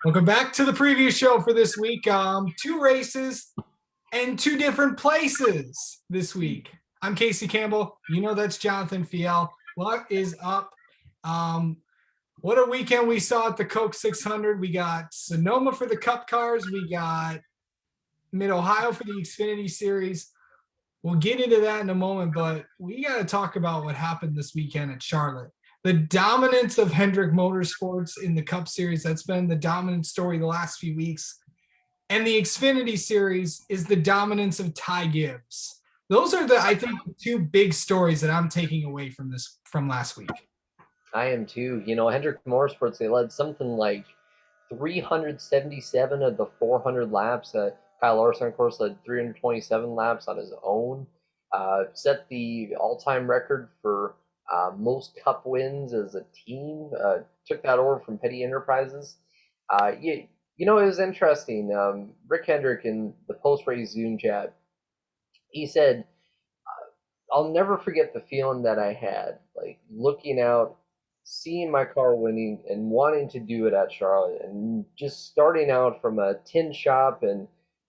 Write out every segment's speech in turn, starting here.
Welcome back to the preview show for this week. Two races and two different places this week. I'm Casey Campbell. You know that's Jonathan Fiel. What is up? What a weekend we saw at the Coke 600. We got Sonoma for the Cup cars. We got Mid-Ohio for the Xfinity Series. We'll get into that in a moment, but we got to talk about what happened this weekend at Charlotte. The dominance of Hendrick Motorsports in the Cup Series, that's been the dominant story the last few weeks. And the Xfinity Series is the dominance of Ty Gibbs. Those are I think, the two big stories that I'm taking away from last week. I am too. Hendrick Motorsports, they led something like 377 of the 400 laps. Kyle Larson, of course, led 327 laps on his own. Set the all-time record for most Cup wins as a team. Took that over from Petty Enterprises. It was interesting. Rick Hendrick in the post-race Zoom chat, he said, I'll never forget the feeling that I had, like looking out, seeing my car winning, and wanting to do it at Charlotte, and just starting out from a tin shop and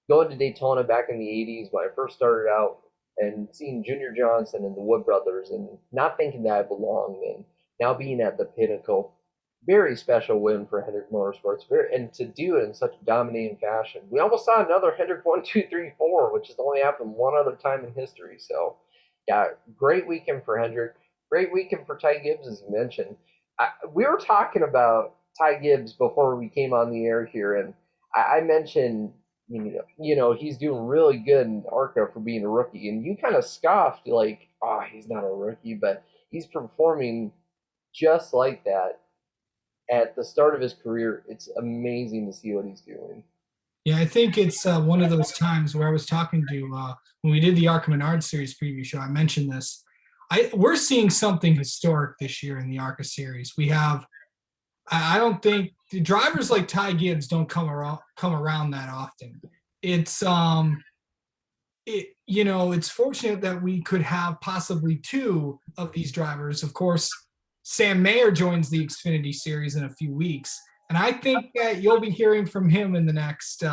going to Daytona back in the '80s when I first started out, and seeing Junior Johnson and the Wood brothers, and not thinking that I belonged, and now being at the pinnacle. Very special win for Hendrick Motorsports, and to do it in such a dominating fashion. We almost saw another Hendrick 1, 2, 3, 4, which has only happened one other time in history. So yeah, great weekend for Hendrick. Great weekend for Ty Gibbs, as you mentioned. We were talking about Ty Gibbs before we came on the air here, and I mentioned, he's doing really good in ARCA for being a rookie, and you kind of scoffed like, oh, he's not a rookie, but he's performing just like that at the start of his career. It's amazing to see what he's doing. Yeah, I think it's one of those times where I was talking to when we did the ARCA Menard Series preview show. I mentioned this. We're seeing something historic this year in the ARCA Series. We have, I don't think the drivers like Ty Gibbs don't come around that often. It's it's fortunate that we could have possibly two of these drivers. Of course, Sam Mayer joins the Xfinity Series in a few weeks, and I think that you'll be hearing from him in the next.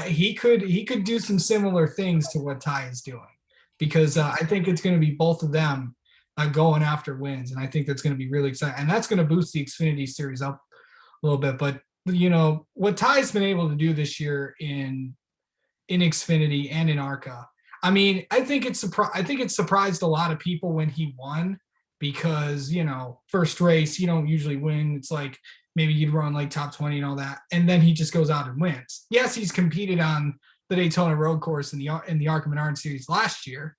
He could do some similar things to what Ty is doing, because I think it's going to be both of them going after wins, and I think that's going to be really exciting, and that's going to boost the Xfinity Series up a little bit. But what Ty's been able to do this year in Xfinity and in ARCA. I mean, I think it surprised a lot of people when he won, because, first race, you don't usually win. It's like maybe you'd run like top 20 and all that. And then he just goes out and wins. Yes, he's competed on the Daytona road course in the ARCA Menard Series last year,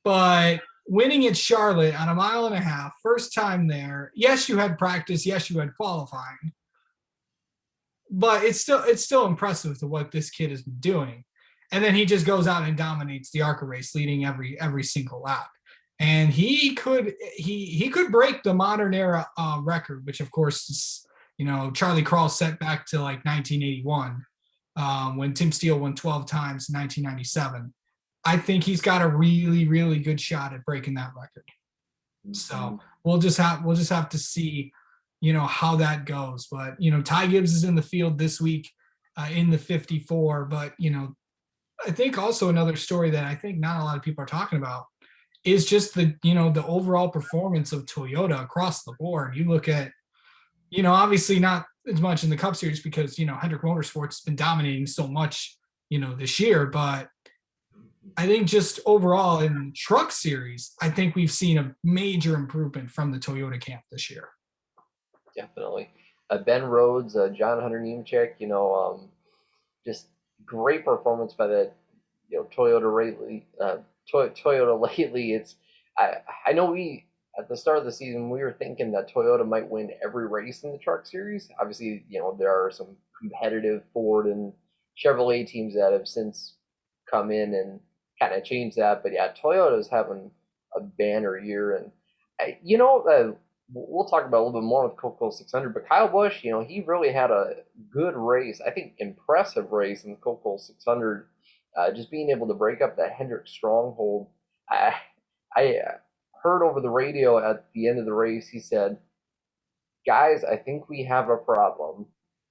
but winning at Charlotte on a mile and a half, first time there. Yes, you had practice. Yes, you had qualifying, but it's still impressive to what this kid has been doing. And then he just goes out and dominates the ARCA race, leading every single lap. And he could break the modern era record, which of course is, Charlie Krall set back to like 1981, when Tim Steele won 12 times in 1997. I think he's got a really, really good shot at breaking that record. So we'll just have to see, how that goes. But, Ty Gibbs is in the field this week in the 54. But, I think also another story that I think not a lot of people are talking about is just the overall performance of Toyota across the board. You look at, obviously not as much in the Cup Series because, Hendrick Motorsports has been dominating so much, this year. But I think just overall in Truck Series, I think we've seen a major improvement from the Toyota camp this year. Definitely. Ben Rhodes, John Hunter Nemechek, just great performance by the Toyota lately. Toyota lately. I know we at the start of the season we were thinking that Toyota might win every race in the Truck Series. Obviously, there are some competitive Ford and Chevrolet teams that have since come in and kind of changed that. But yeah, Toyota's having a banner year, and we'll talk about a little bit more with Coca-Cola 600. But Kyle Busch, he really had a good race. I think impressive race in the Coca-Cola 600. Just being able to break up that Hendrick stronghold. I heard over the radio at the end of the race, he said, "Guys, I think we have a problem."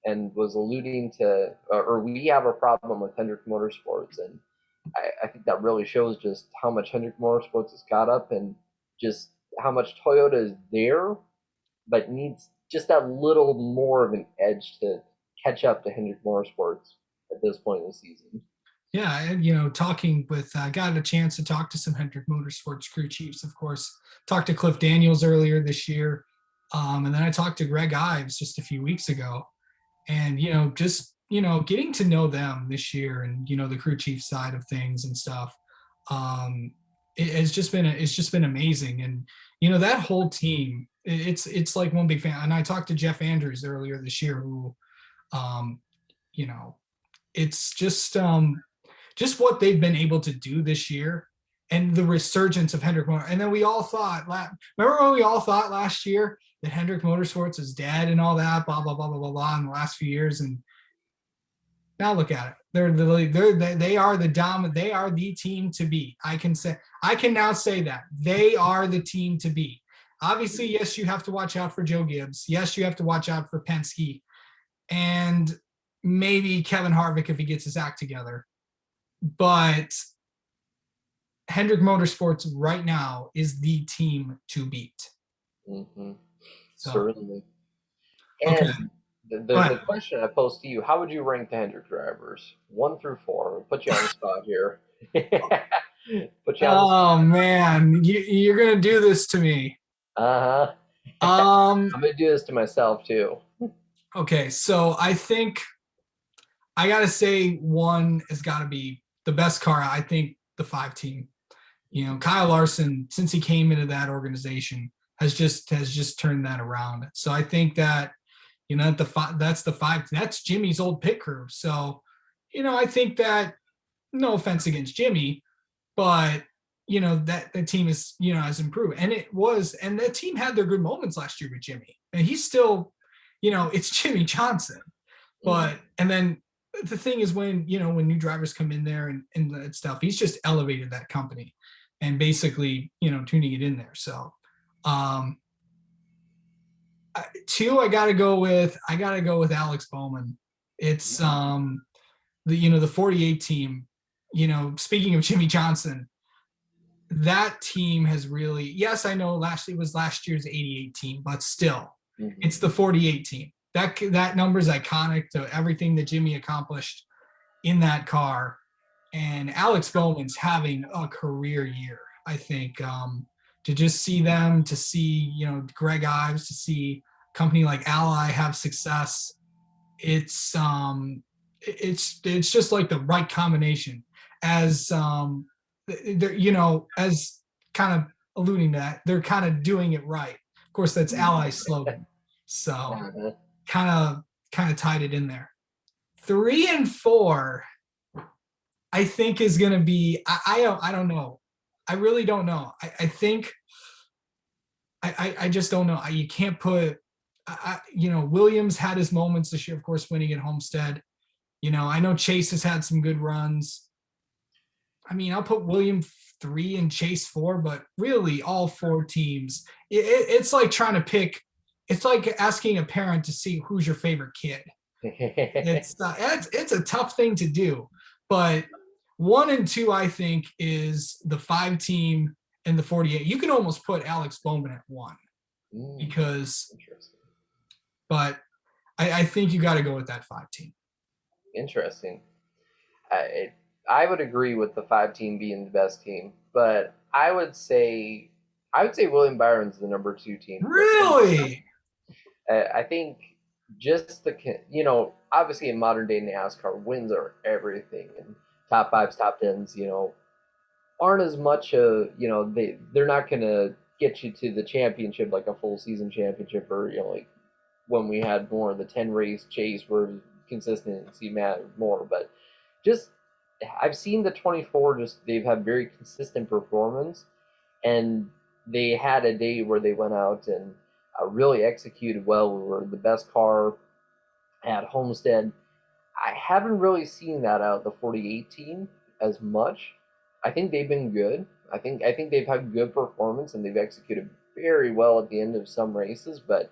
and was alluding to, or we have a problem with Hendrick Motorsports, and I think that really shows just how much Hendrick Motorsports has got up and just how much Toyota is there, but needs just that little more of an edge to catch up to Hendrick Motorsports at this point in the season. Yeah, and talking with got a chance to talk to some Hendrick Motorsports crew chiefs, of course. Talked to Cliff Daniels earlier this year, and then I talked to Greg Ives just a few weeks ago, and just getting to know them this year, and the crew chief side of things and stuff. Um, it's just been amazing, and that whole team. It's like one big fan. And I talked to Jeff Andrews earlier this year, who, um, you know, it's just what they've been able to do this year and the resurgence of Hendrick Motor. And then we all thought, remember when we all thought last year that Hendrick Motorsports is dead and all that, blah, blah, blah, blah, blah, blah, in the last few years. And now look at it. They are the dominant. They are the team to beat. I can now say that they are the team to beat. Obviously, yes, you have to watch out for Joe Gibbs. Yes, you have to watch out for Penske and maybe Kevin Harvick if he gets his act together. But Hendrick Motorsports right now is the team to beat. Mm-hmm. So, certainly. okay. And the question I pose to you, how would you rank the Hendrick drivers? 1 through 4. I'll put you on the spot here. Put you on the spot. Oh man, you're gonna do this to me. Uh-huh. Um. I'm gonna do this to myself too. Okay, so I think I gotta say one has got to be the best car. I think the 5 team. Kyle Larson, since he came into that organization, has just turned that around. So I think that that's the 5. That's Jimmy's old pit crew. So I think that, no offense against Jimmy, but that the team is has improved, and the team had their good moments last year with Jimmy, and he's still it's Jimmy Johnson, but and then the thing is when when new drivers come in there and that stuff, he's just elevated that company and basically tuning it in there. So 2, I gotta go with Alex Bowman. It's the 48 team. Speaking of Jimmy Johnson, that team has really, yes, I know it was last year's 88 team, but still, it's the 48 team. That number is iconic to everything that Jimmy accomplished in that car. And Alex Bowman's having a career year, I think. To just see them, to see Greg Ives, to see a company like Ally have success, it's just like the right combination. As as kind of alluding to that, they're kind of doing it right. Of course, that's Ally's slogan. So kind of tied it in there. 3 and 4, I think is going to be. I don't know. I really don't know. I think. I just don't know. You can't put. Williams had his moments this year, of course, winning at Homestead. I know Chase has had some good runs. I mean, I'll put William 3 and Chase 4, but really all 4 teams. It's like trying to pick. It's like asking a parent to see who's your favorite kid. It's a tough thing to do, but 1 and 2, I think, is the 5 team and the 48. You can almost put Alex Bowman at 1 because, but I think you got to go with that 5 team. Interesting. I would agree with the 5 team being the best team, but I would say William Byron's the number 2 team. Really? I think just obviously in modern day NASCAR, wins are everything, and top 5s, top 10s, aren't as much they're not gonna get you to the championship like a full season championship, or like when we had more of the 10 race chase where consistency mattered more. But just I've seen the 24, just they've had very consistent performance, and they had a day where they went out and really executed well. We were the best car at Homestead. I haven't really seen that out of the 48 team as much. I think they've been good. I think they've had good performance and they've executed very well at the end of some races, but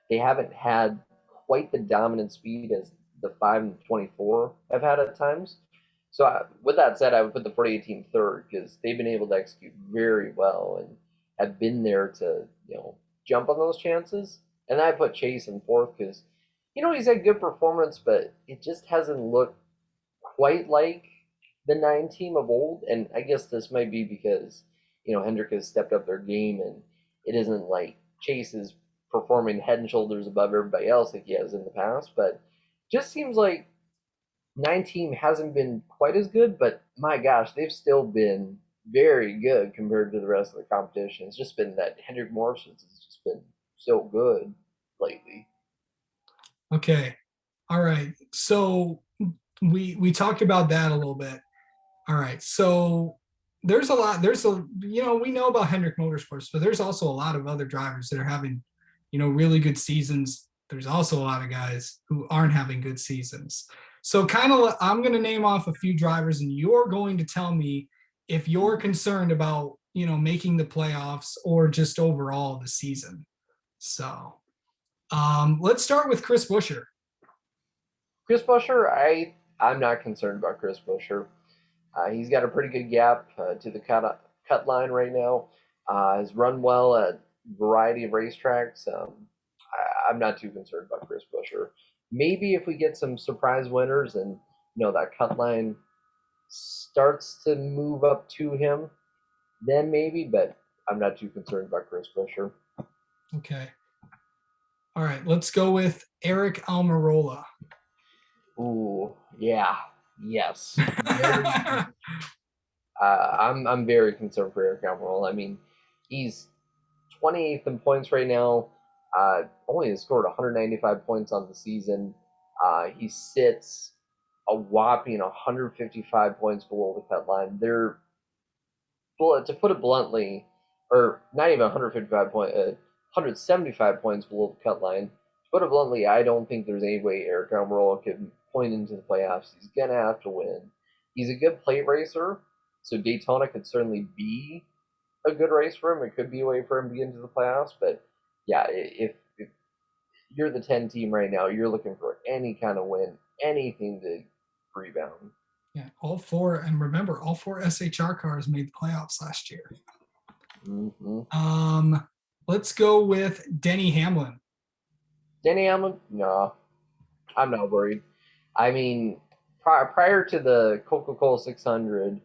they haven't had quite the dominant speed as the 5 and 24 have had at times. So with that said, I would put the 48 team third because they've been able to execute very well and have been there to jump on those chances. And I put Chase in fourth because he's had good performance, but it just hasn't looked quite like the 9 team of old. And I guess this might be because Hendrick has stepped up their game, and it isn't like Chase is performing head and shoulders above everybody else like he has in the past. But just seems like 9 team hasn't been quite as good, but my gosh, they've still been very good compared to the rest of the competition. It's just been that Hendrick Morrison's has just been so good lately. Okay. All right. So we talked about that a little bit. All right. So there's a lot. We know about Hendrick Motorsports, but there's also a lot of other drivers that are having, really good seasons. There's also a lot of guys who aren't having good seasons. So I'm going to name off a few drivers, and you're going to tell me if you're concerned about, making the playoffs or just overall the season. So let's start with Chris Buescher. Chris Buescher, I'm not concerned about Chris Buescher. He's got a pretty good gap to the cut line right now. Has run well at a variety of racetracks. I'm not too concerned about Chris Buescher. Maybe if we get some surprise winners and that cut line starts to move up to him, then maybe. But I'm not too concerned about Chris Buescher. Okay. All right, let's go with Eric Almirola. Ooh, yeah, yes. I'm very concerned for Eric Almirola. I mean, he's 28th in points right now. Only has scored 195 points on the season. He sits a whopping 155 points below the cut line. To put it bluntly, or not even 175 points below the cut line. To put it bluntly, I don't think there's any way Eric Almirola could point into the playoffs. He's gonna have to win. He's a good plate racer, so Daytona could certainly be a good race for him. It could be a way for him to get into the playoffs, but yeah, if you're the 10 team right now, you're looking for any kind of win, anything to rebound. Yeah, all four SHR cars made the playoffs last year. Mm-hmm. Let's go with Denny Hamlin. Denny Hamlin? No, I'm not worried. I mean, prior to the Coca-Cola 600,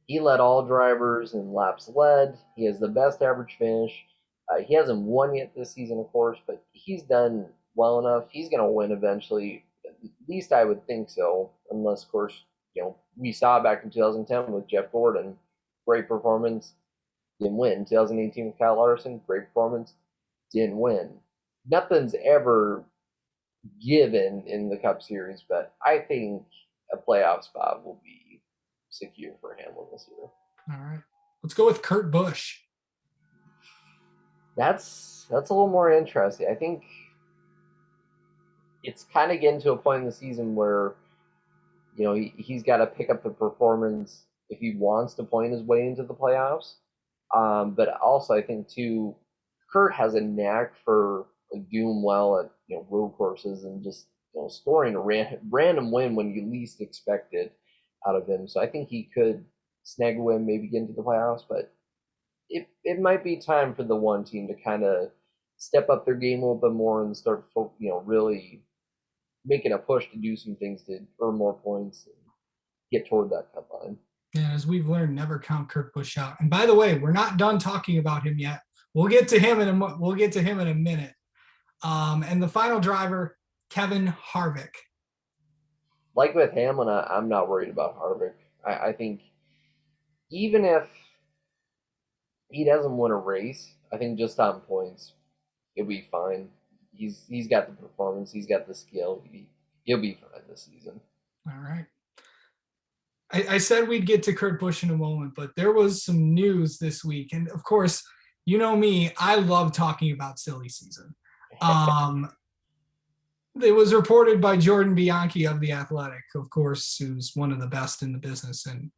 he led all drivers in laps led. He has the best average finish. He hasn't won yet this season, of course, but he's done well enough. He's going to win eventually. At least I would think so, unless, of course, we saw back in 2010 with Jeff Gordon, great performance, didn't win. 2018 with Kyle Larson, great performance, didn't win. Nothing's ever given in the Cup Series, but I think a playoff spot will be secure for Hamlin this year. All right. Let's go with Kurt Busch. That's a little more interesting. I think it's kind of getting to a point in the season where he's got to pick up the performance if he wants to point his way into the playoffs. But also, I think too, Kurt has a knack for doing well at road courses and just scoring a random win when you least expect it out of him. So I think he could snag a win, maybe get into the playoffs. But it might be time for the one team to kind of step up their game a little bit more and start really making a push to do some things to earn more points and get toward that cut line. Yeah, as we've learned, never count Kurt Busch out. And by the way, we're not done talking about him yet. We'll get to him in a minute. And the final driver, Kevin Harvick. Like with Hamlin, I'm not worried about Harvick. I think even if he doesn't win a race, I think just on points, he'll be fine. He's got the performance, he's got the skill. He'll be fine this season. All right. I said we'd get to Kurt Busch in a moment, but there was some news this week. And of course, you know me, I love talking about silly season. It was reported by Jordan Bianchi of The Athletic, of course, who's one of the best in the business. And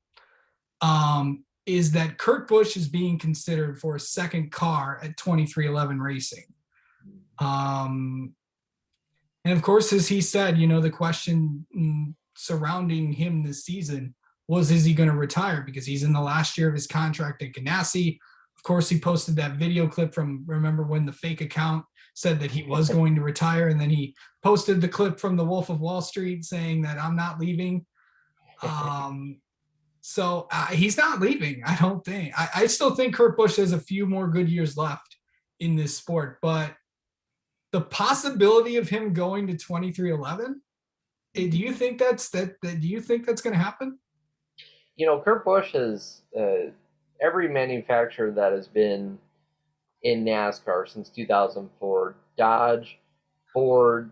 is that Kurt Busch is being considered for a second car at 23XI Racing. And of course, as he said, the question surrounding him this season was, is he going to retire? Because he's in the last year of his contract at Ganassi. Of course, he posted that video clip from, remember when the fake account said that he was going to retire. And then he posted the clip from the Wolf of Wall Street saying that I'm not leaving. So he's not leaving, I don't think. I still think Kurt Busch has a few more good years left in this sport, but the possibility of him going to 2311, do you think that's do you think that's going to happen? Kurt Busch is every manufacturer that has been in NASCAR since 2004, Dodge, Ford,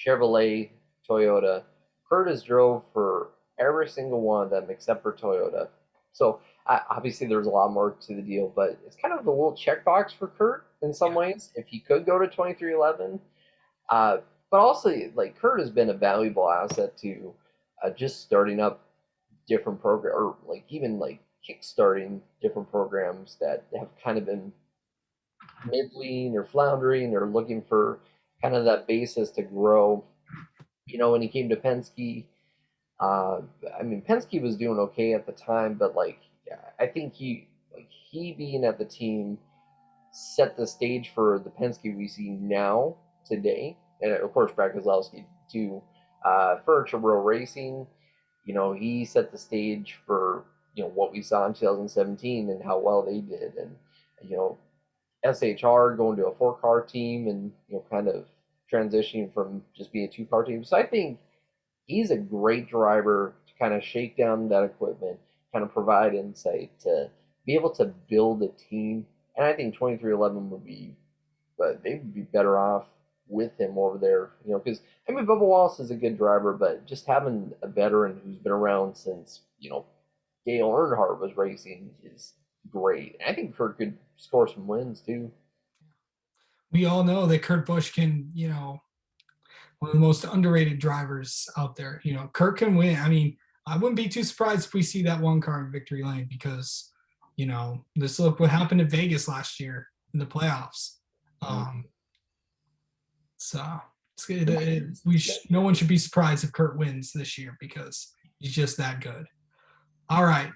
Chevrolet, Toyota. Kurt has drove for every single one of them except for Toyota. So obviously there's a lot more to the deal, but it's kind of a little checkbox for Kurt in some ways. If he could go to 2311, but also like Kurt has been a valuable asset to just starting up different program or like even like kickstarting different programs that have kind of been middling or floundering or looking for kind of that basis to grow. When he came to Penske, I mean, Penske was doing okay at the time, but like, I think he being at the team set the stage for the Penske we see now today, and of course Brad Keselowski too. Furniture Row Racing, he set the stage for what we saw in 2017 and how well they did, and SHR going to a 4-car team and kind of transitioning from just being a 2-car team. So I think he's a great driver to kind of shake down that equipment, kind of provide insight to be able to build a team. And I think 2311 would be, but they would be better off with him over there, because I mean Bubba Wallace is a good driver, but just having a veteran who's been around since Dale Earnhardt was racing is great. And I think Kurt could score some wins too. We all know that Kurt Busch can, one of the most underrated drivers out there. Kurt can win. I mean, I wouldn't be too surprised if we see that 1 car in victory lane because, just look what happened in Vegas last year in the playoffs. So no one should be surprised if Kurt wins this year because he's just that good. All right.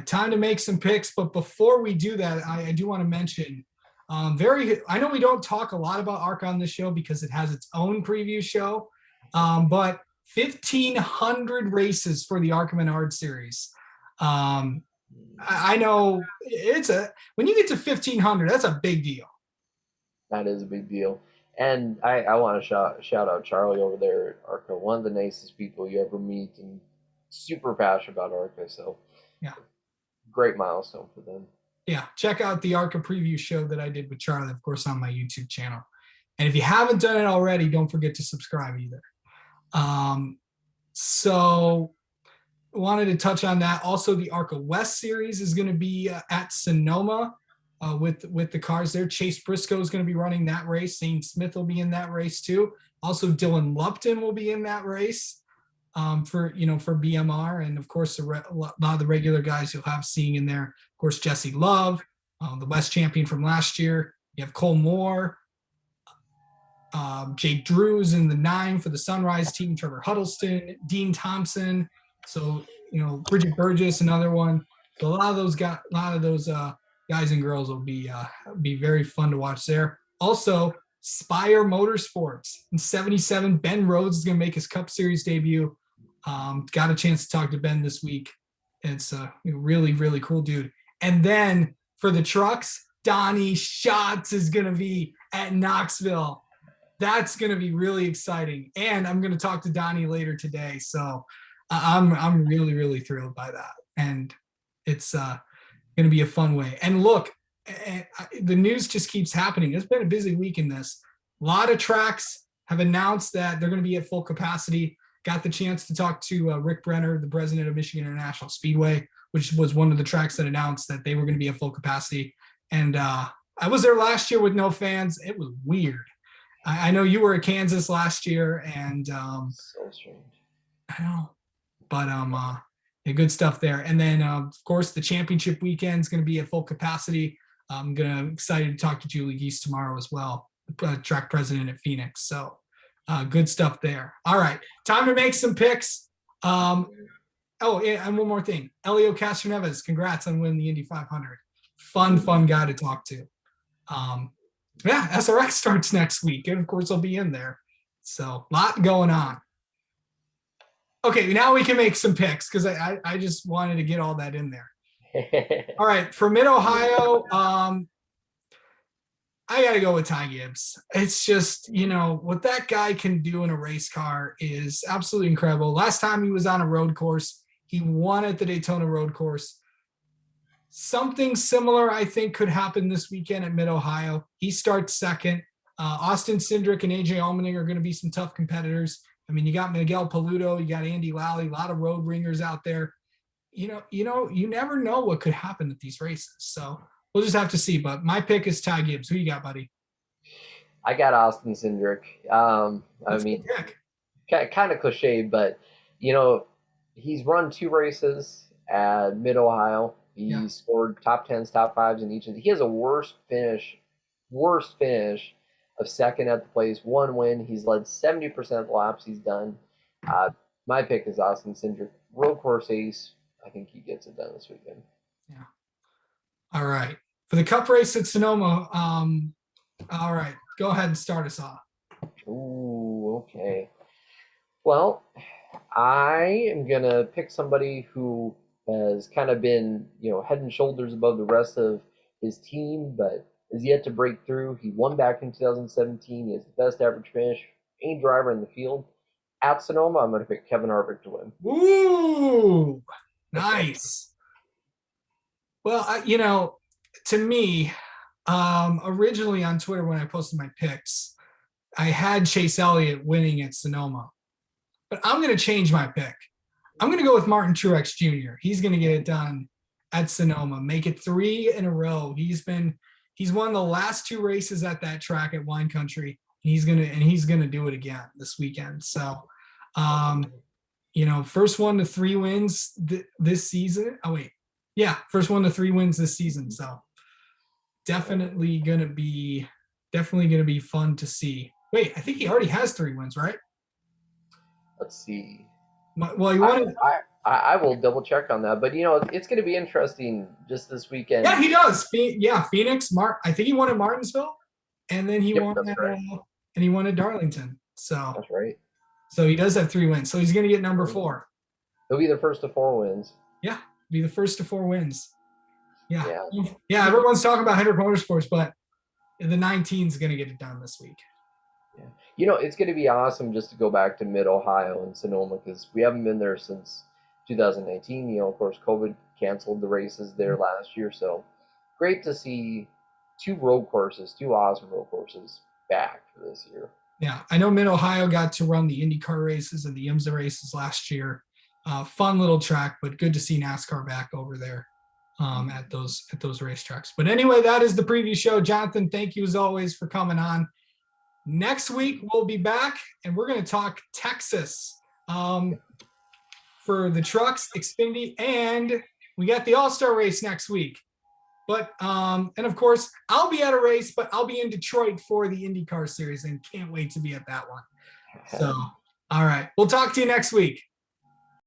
Time to make some picks. But before we do that, I do want to mention I know we don't talk a lot about ARCA on this show because it has its own preview show, but 1,500 races for the ARCA Menard series. I know when you get to 1,500, that's a big deal. That is a big deal. And I want to shout out Charlie over there at ARCA, one of the nicest people you ever meet and super passionate about ARCA. So yeah, great milestone for them. Yeah, check out the ARCA preview show that I did with Charlie, of course, on my YouTube channel. And if you haven't done it already, don't forget to subscribe either. So wanted to touch on that. Also, the ARCA West series is going to be at Sonoma with the cars there. Chase Briscoe is going to be running that race. Zane Smith will be in that race too. Also, Dylan Lupton will be in that race for BMR. And of course, a lot of the regular guys you'll have seeing in there. Of course, Jesse Love, the West champion from last year. You have Cole Moore, Jake Drews in the 9 for the Sunrise team, Trevor Huddleston, Dean Thompson. So, Bridget Burgess, another one. So a lot of those guys and girls will be very fun to watch there. Also, Spire Motorsports in 77. Ben Rhodes is going to make his Cup Series debut. Got a chance to talk to Ben this week. It's a really, really cool dude. And then for the trucks, Donnie Schatz is going to be at Knoxville. That's going to be really exciting. And I'm going to talk to Donnie later today. So I'm really, really thrilled by that. And it's going to be a fun way. And look, the news just keeps happening. It's been a busy week in this. A lot of tracks have announced that they're going to be at full capacity. Got the chance to talk to Rick Brenner, the president of Michigan International Speedway, which was one of the tracks that announced that they were going to be at full capacity. And I was there last year with no fans. It was weird. I know you were at Kansas last year, and so strange. I know, but good stuff there. And then of course the championship weekend is going to be at full capacity. I'm excited to talk to Julie Geese tomorrow as well, the track president at Phoenix. So Good stuff there. All right, time to make some picks. Oh, yeah, and one more thing. Elio Castroneves, congrats on winning the Indy 500. Fun guy to talk to. Yeah, SRX starts next week, and of course I'll be in there. So a lot going on. Okay, now we can make some picks because I just wanted to get all that in there. All right, for Mid-Ohio, I got to go with Ty Gibbs. It's just, what that guy can do in a race car is absolutely incredible. Last time he was on a road course, he won at the Daytona road course. Something similar, I think, could happen this weekend at Mid-Ohio. He starts second. Austin Cindric and AJ Allmendinger are going to be some tough competitors. I mean, you got Miguel Paludo, you got Andy Lally, a lot of road ringers out there. You never know what could happen at these races. So we'll just have to see. But my pick is Ty Gibbs. Who you got, buddy? I got Austin Cindric. I mean, kind of cliche, but he's run 2 races at Mid-Ohio. He scored top 10s, top 5s in each of them. He has a worst finish of second at the place, 1 win. He's led 70% of the laps he's done. My pick is Austin Cindric, road course ace. I think he gets it done this weekend. Yeah. All right. For the Cup race at Sonoma, all right, go ahead and start us off. Ooh, okay. Well, I am going to pick somebody who has kind of been, head and shoulders above the rest of his team, but is yet to break through. He won back in 2017. He has the best average finish, any driver in the field. At Sonoma, I'm going to pick Kevin Harvick to win. Ooh, nice. Well, to me, originally on Twitter when I posted my picks, I had Chase Elliott winning at Sonoma. But I'm going to change my pick. I'm going to go with Martin Truex Jr. He's going to get it done at Sonoma, make it 3 in a row. He's won the last 2 races at that track at Wine Country. He's going to do it again this weekend. So, first 1 to 3 wins this season. Oh wait. Yeah, first 1 to 3 wins this season. So, definitely going to be fun to see. Wait, I think he already has 3 wins, right? Let's see. Well, you want to? I will double check on that, but it's going to be interesting just this weekend. Yeah, he does. Yeah, Phoenix. I think he won at Martinsville, and then he won at Darlington. So that's right. So he does have 3 wins. So he's going to get number 4. He'll be the first to 4 wins. Yeah, be the first to 4 wins. Yeah. Everyone's talking about Hendrick Motorsports, but the 19 is going to get it done this week. Yeah. It's going to be awesome just to go back to Mid-Ohio and Sonoma because we haven't been there since 2019. Of course, COVID canceled the races there last year. So great to see 2 awesome road courses back for this year. Yeah, I know Mid-Ohio got to run the IndyCar races and the IMSA races last year. Fun little track, but good to see NASCAR back over there at those racetracks. But anyway, that is the preview show. Jonathan, thank you as always for coming on. Next week, we'll be back, and we're going to talk Texas for the trucks, Xfinity, and we got the All-Star race next week. But, and of course, I'll be at a race, but I'll be in Detroit for the IndyCar series and can't wait to be at that one. So, all right. We'll talk to you next week.